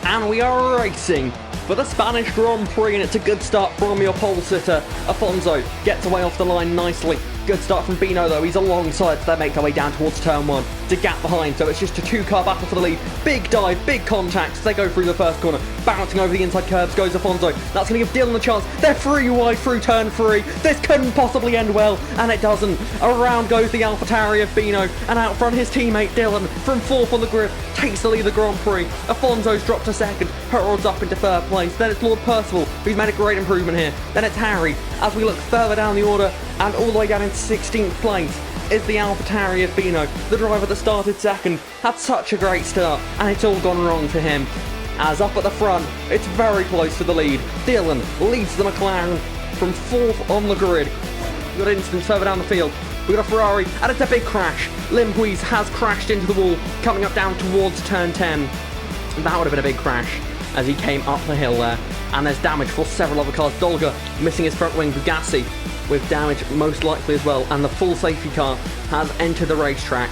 And we are racing for the Spanish Grand Prix, and it's a good start from your pole sitter. Alfonso gets away off the line nicely. Good start from Beano though, he's alongside, so they make their way down towards turn 1. To gap behind, so it's just a 2-car battle for the lead. Big dive, big contacts, they go through the first corner. Bouncing over the inside curbs goes Alfonso. That's going to give Dylan a chance. They're 3 wide through turn 3. This couldn't possibly end well, and it doesn't. Around goes the AlphaTauri of Beano, and out front his teammate Dylan, from 4th on the grid, takes the lead of the Grand Prix. Alfonso's dropped to 2nd, Harold's up into 3rd place. Then it's Lord Percival, who's made a great improvement here. Then it's Harry, as we look further down the order, and all the way down into 16th place is the AlphaTauri of Beano. The driver that started 2nd had such a great start, and it's all gone wrong for him. As up at the front, it's very close to the lead. Dylan leads the McLaren from 4th on the grid. We've got an instance further down the field. We've got a Ferrari, and it's a big crash. Limpuis has crashed into the wall, coming up down towards turn 10. That would have been a big crash as he came up the hill there. And there's damage for several other cars. Dolga missing his front wing, Gassi with damage most likely as well, and the full safety car has entered the racetrack.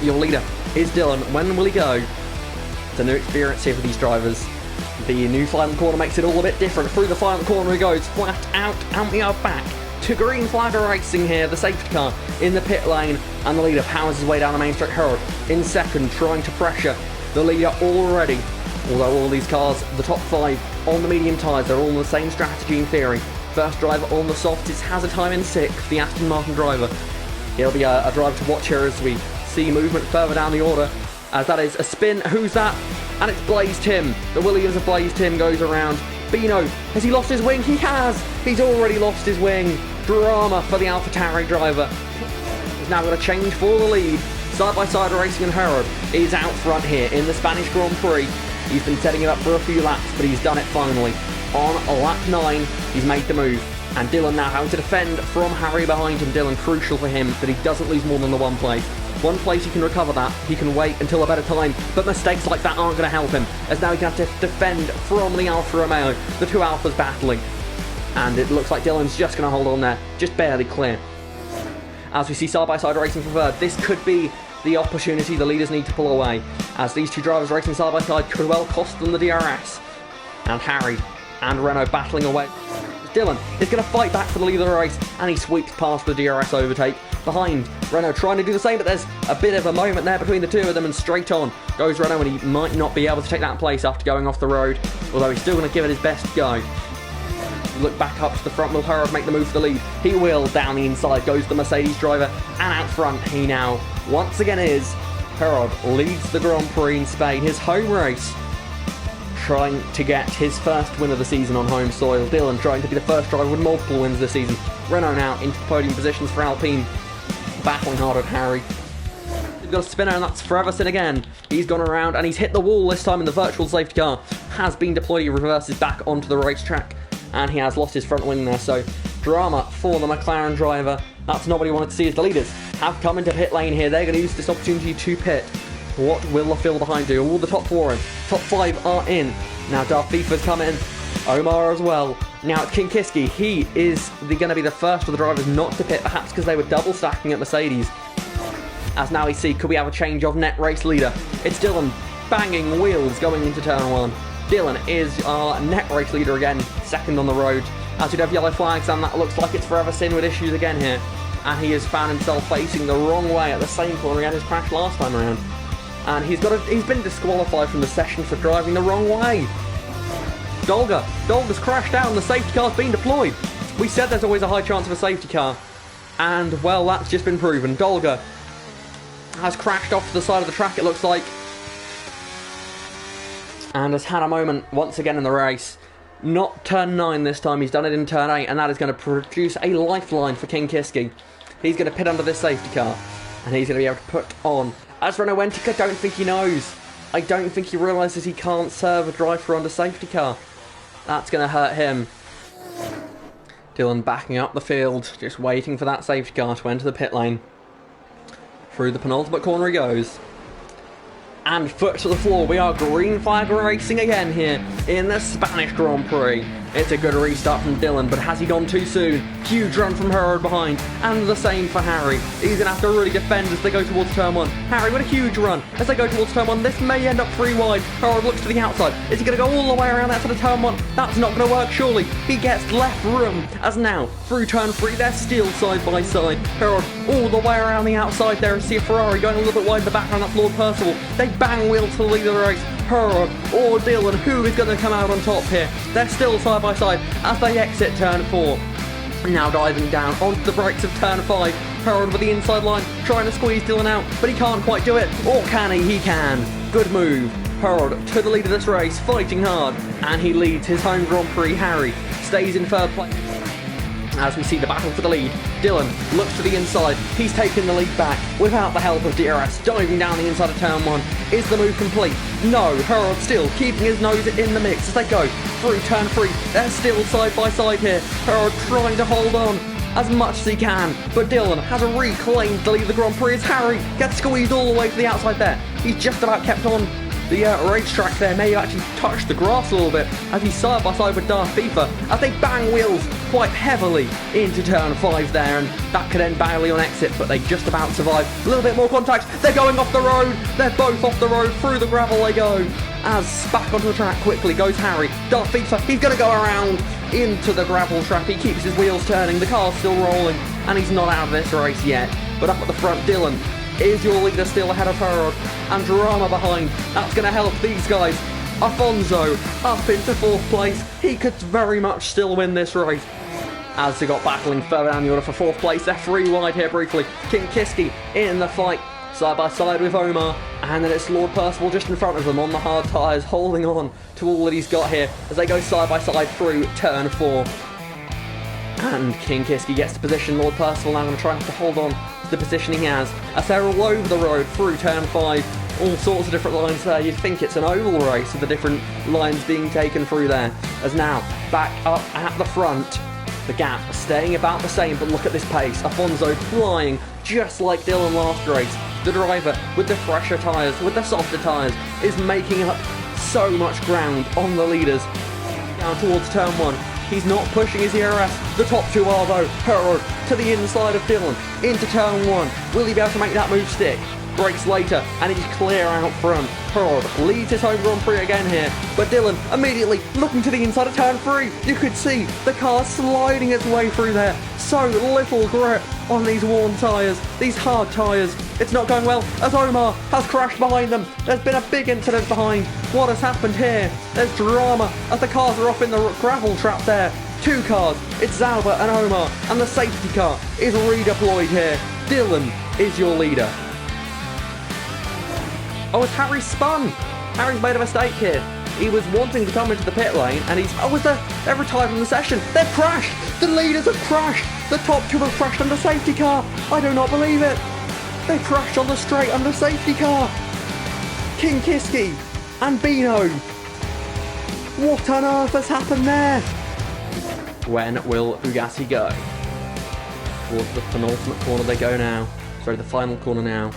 Your leader is Dylan. When will he go? It's a new experience here for these drivers. The new final corner makes it all a bit different. Through the final corner he goes, flat out, and we are back to green flag racing here. The safety car in the pit lane, and the leader powers his way down the main straight. Harold in 2nd, trying to pressure the leader already. Although all these cars, the top 5 on the medium tyres, they're all on the same strategy in theory. First driver on the softs has a time in 6th, the Aston Martin driver. He'll be a driver to watch here as we see movement further down the order, as that is a spin. Who's that? And it's Blazed Tim. The Williams of Blazed Tim goes around. Beano, has he lost his wing? He has! He's already lost his wing. Drama for the AlphaTauri driver. He's now got a change for the lead. Side-by-side racing, and Harold is out front here in the Spanish Grand Prix. He's been setting it up for a few laps, but he's done it finally. On lap 9, he's made the move. And Dylan now having to defend from Harry behind him. Dylan, crucial for him that he doesn't lose more than the 1 place. 1 place he can recover that. He can wait until a better time, but mistakes like that aren't going to help him, as now he's going to have to defend from the Alfa Romeo. The 2 Alphas battling. And it looks like Dylan's just going to hold on there. Just barely clear. As we see side-by-side racing for 3rd, this could be the opportunity the leaders need to pull away, as these 2 drivers racing side by side could well cost them the DRS. And Harry and Renault battling away. Dylan is going to fight back for the lead of the race, and he sweeps past the DRS overtake. Behind, Renault trying to do the same, but there's a bit of a moment there between the 2 of them, and straight on goes Renault, and he might not be able to take that place after going off the road, although he's still going to give it his best go. Look back up to the front. Will Harold make the move for the lead? He will. Down the inside goes the Mercedes driver, and out front he now once again is. Harold leads the Grand Prix in Spain, his home race, trying to get his first win of the season on home soil. Dylan trying to be the first driver with multiple wins this season. Renault now into podium positions for Alpine, battling hard at Harry. We've got a spinner, and that's Freverson again. He's gone around and he's hit the wall this time, and the virtual safety car has been deployed. He reverses back onto the racetrack, and he has lost his front wing there, so drama for the McLaren driver. That's not what he wanted to see, as the leaders have come into pit lane here. They're going to use this opportunity to pit. What will the field behind do? All the top 4 in. Top 5 are in. Now Darth Fifa's come in. Omar as well. Now it's Kinkiski. He is going to be the first of the drivers not to pit, perhaps because they were double stacking at Mercedes. As now we see, could we have a change of net race leader? It's Dylan banging wheels going into turn 1. Dylan is our net race leader again, 2nd on the road. As we'd have yellow flags, and that looks like it's Forever Sin with issues again here. And he has found himself facing the wrong way at the same corner he had his crash last time around. And he's been disqualified from the session for driving the wrong way. Dolga's crashed out, and the safety car's been deployed. We said there's always a high chance of a safety car, and well, that's just been proven. Dolga has crashed off to the side of the track, it looks like, and has had a moment once again in the race. Not turn 9 this time, he's done it in turn 8, and that is going to produce a lifeline for Kinkiski. He's going to pit under this safety car, and he's going to be able to put on. As Renault Wentic, I don't think he knows. I don't think he realises he can't serve a drive-through under safety car. That's going to hurt him. Dylan backing up the field, just waiting for that safety car to enter the pit lane. Through the penultimate corner he goes. And foot to the floor, we are green flag racing again here in the Spanish Grand Prix. It's a good restart from Dylan, but has he gone too soon? Huge run from Herod behind, and the same for Harry. He's going to have to really defend as they go towards turn 1. Harry with a huge run as they go towards turn 1. This may end up 3 wide. Herod looks to the outside. Is he going to go all the way around that side of turn 1? That's not going to work, surely. He gets left room, as now, through turn 3, they're still side by side. Herod all the way around the outside there, and see a Ferrari going a little bit wide in the background. That's Lord Percival. They bang wheel to the lead of the race. Herod or Dylan, who is going to come out on top here? They're still side by side as they exit turn 4. Now diving down onto the brakes of turn 5. Herod with the inside line, trying to squeeze Dylan out, but he can't quite do it. Or can he? He can. Good move. Herod to the lead of this race, fighting hard, and he leads his home Grand Prix. Harry stays in third place. As we see the battle for the lead, Dylan looks to the inside. He's taken the lead back without the help of DRS. Diving down the inside of turn 1. Is the move complete? No. Herod still keeping his nose in the mix as they go through turn 3. They're still side by side here. Herod trying to hold on as much as he can, but Dylan has reclaimed the lead of the Grand Prix as Harry gets squeezed all the way to the outside there. He's just about kept on the racetrack there, may have actually touched the grass a little bit as he's side by side with Darth FIFA as they bang wheels quite heavily into turn 5 there, and that could end badly on exit, but they just about survive. A little bit more contact, they're going off the road, they're both off the road, through the gravel they go, as back onto the track quickly goes Harry. Darth FIFA, he's going to go around into the gravel trap, he keeps his wheels turning, the car's still rolling, and he's not out of this race yet, but up at the front, Dylan is your leader, still ahead of Herod, and drama behind. That's going to help these guys. Alfonso up into 4th place. He could very much still win this race. As they got battling further down the order for 4th place, they're 3 wide here briefly. King Kiski in the fight, side by side with Omar, and then it's Lord Percival just in front of them on the hard tyres, holding on to all that he's got here as they go side by side through turn 4. And King Kiski gets to position. Lord Percival now going to try and have to hold on to the position he has as they're all over the road through turn 5. All sorts of different lines there. You'd think it's an oval race with the different lines being taken through there. As now, back up at the front. The gap staying about the same, but look at this pace. Alfonso flying just like Dylan last race. The driver with the fresher tyres, with the softer tyres, is making up so much ground on the leaders. Down towards turn 1. He's not pushing his ERS. The top 2 are though. Herod to the inside of Dylan into turn 1. Will he be able to make that move stick? Brakes later, and he's clear out front. Herod leads his home Grand Prix again here, but Dylan immediately looking to the inside of turn 3. You could see the car sliding its way through there. So little grip on these worn tyres, these hard tyres. It's not going well as Omar has crashed behind them. There's been a big incident behind. What has happened here? There's drama as the cars are off in the gravel trap there. 2 cars, it's Zalba and Omar, and the safety car is redeployed here. Dylan is your leader. Oh, it's Harry spun. Harry's made a mistake here. He was wanting to come into the pit lane, and they're retired from the session. They've crashed. The leaders have crashed. The top 2 have crashed on the safety car. I do not believe it. They crashed on the straight under safety car. King Kiski and Beano. What on earth has happened there? When will Bugatti go? Towards the penultimate corner they go now. Sorry, the final corner now.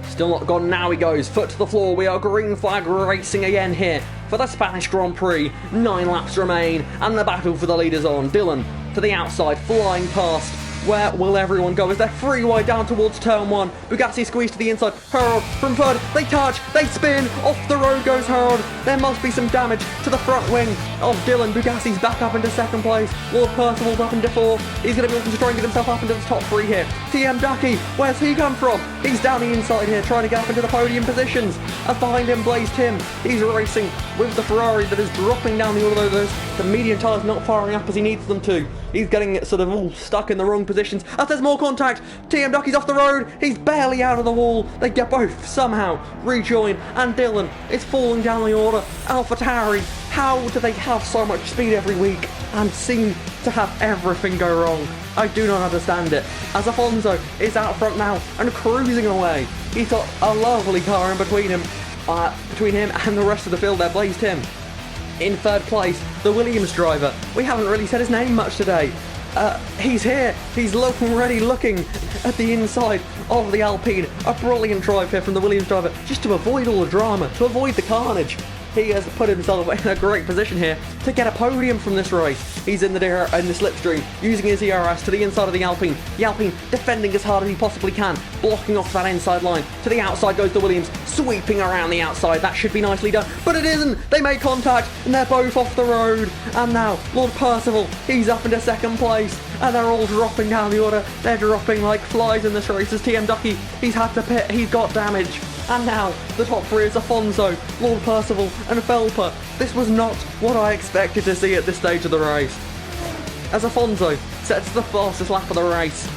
Still not gone, now he goes, foot to the floor, we are green flag racing again here for the Spanish Grand Prix. 9 laps remain, and the battle for the lead is on. Dylan to the outside, flying past. Where will everyone go as they're 3 wide down towards turn 1? Bugatti squeezed to the inside. Herod from third. They touch. They spin. Off the road goes Herod. There must be some damage to the front wing of Dylan. Bugatti's back up into 2nd place. Lord Percival's up into 4th. He's going to be looking to try and get himself up into the top 3 here. TM Ducky, where's he come from? He's down the inside here trying to get up into the podium positions. As behind him blazed Tim. He's racing with the Ferrari that is dropping down the order. The medium tyres not firing up as he needs them to. He's getting sort of all stuck in the wrong positions. As there's more contact, TM Ducky's off the road. He's barely out of the wall. They get both somehow rejoin, and Dylan is falling down the order. AlphaTauri, how do they have so much speed every week and seem to have everything go wrong? I do not understand it. As Alfonso is out front now and cruising away. He's got a lovely car in between him and the rest of the field there. Blazed him. In 3rd place, the Williams driver. We haven't really said his name much today. He's here. He's already looking at the inside of the Alpine. A brilliant drive here from the Williams driver, just to avoid all the drama, to avoid the carnage. He has put himself in a great position here to get a podium from this race. He's in the slipstream, using his ERS to the inside of the Alpine. The Alpine defending as hard as he possibly can, blocking off that inside line. To the outside goes the Williams, sweeping around the outside. That should be nicely done, but it isn't. They make contact, and they're both off the road. And now, Lord Percival, he's up into second place, and they're all dropping down the order. They're dropping like flies in this race as TM Ducky, he's had to pit, he's got damage. And now, the top three is Alfonso, Lord Percival and Felper. This was not what I expected to see at this stage of the race. As Alfonso sets the fastest lap of the race,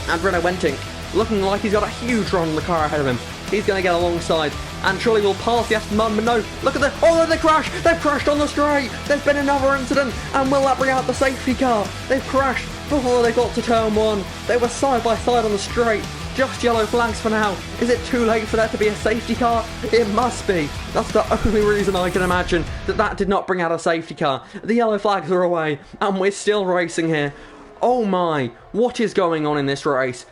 and Renault Wenting looking like he's got a huge run on the car ahead of him. He's going to get alongside, and surely will pass the Aston Martin, but no, look at the, oh, they crashed! They've crashed on the straight! There's been another incident, and will that bring out the safety car? They've crashed before they got to turn one. They were side by side on the straight. Just yellow flags for now. Is it too late for there to be a safety car? It must be. That's the only reason I can imagine that did not bring out a safety car. The yellow flags are away, and we're still racing here. Oh my, what is going on in this race?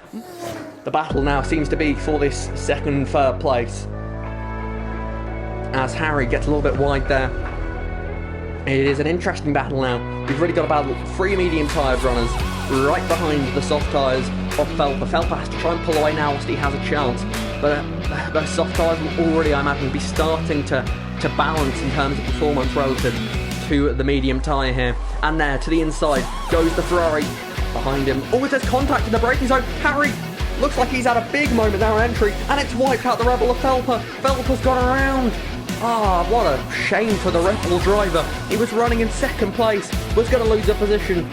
The battle now seems to be for this second, third place, as Harry gets a little bit wide there. It is an interesting battle now. We've really got about 3 medium-tyred runners right behind the soft tyres of Felper. Felper has to try and pull away now whilst he has a chance, but those soft tyres will already, I imagine, be starting to balance in terms of performance relative to the medium tyre here. And there, to the inside, goes the Ferrari behind him. Oh, there's contact in the braking zone. Harry looks like he's had a big moment now in entry, and it's wiped out the Red Bull of Felper. Felper's gone around. Ah, what a shame for the Red Bull driver. He was running in second place, was going to lose a position.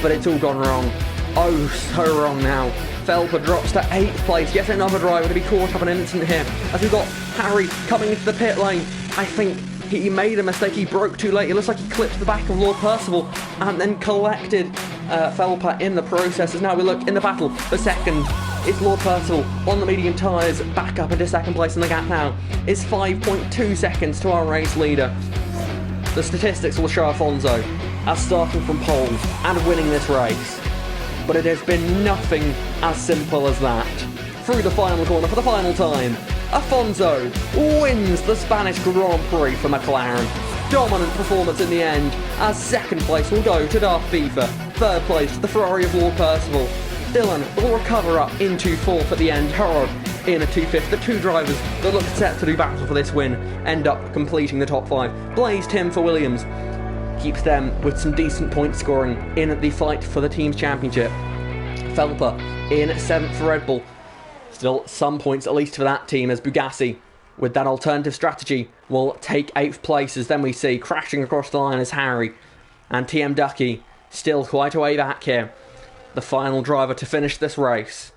But it's all gone wrong. Oh, so wrong now. Felper drops to 8th place. Yet another driver to be caught up in an incident here, as we've got Harry coming into the pit lane. I think he made a mistake. He broke too late. It looks like he clipped the back of Lord Percival and then collected Felper in the process. As now we look in the battle for second. It's Lord Percival on the medium tyres, back up into second place, and the gap now is 5.2 seconds to our race leader. The statistics will show Alfonso as starting from pole and winning this race, but it has been nothing as simple as that. Through the final corner for the final time, Alfonso wins the Spanish Grand Prix for McLaren. Dominant performance in the end, as second place will go to Darth FIFA, third place to the Ferrari of Lord Percival. Dylan will recover up into 4th at the end. Harold in a 2/5. The two drivers that look set to do battle for this win end up completing the top 5. Blaze Tim for Williams keeps them with some decent point scoring in the fight for the team's championship. Felper in 7th for Red Bull. Still some points at least for that team, as Bugatti with that alternative strategy will take 8th place, as then we see crashing across the line as Harry and TM Ducky still quite a way back here. The final driver to finish this race.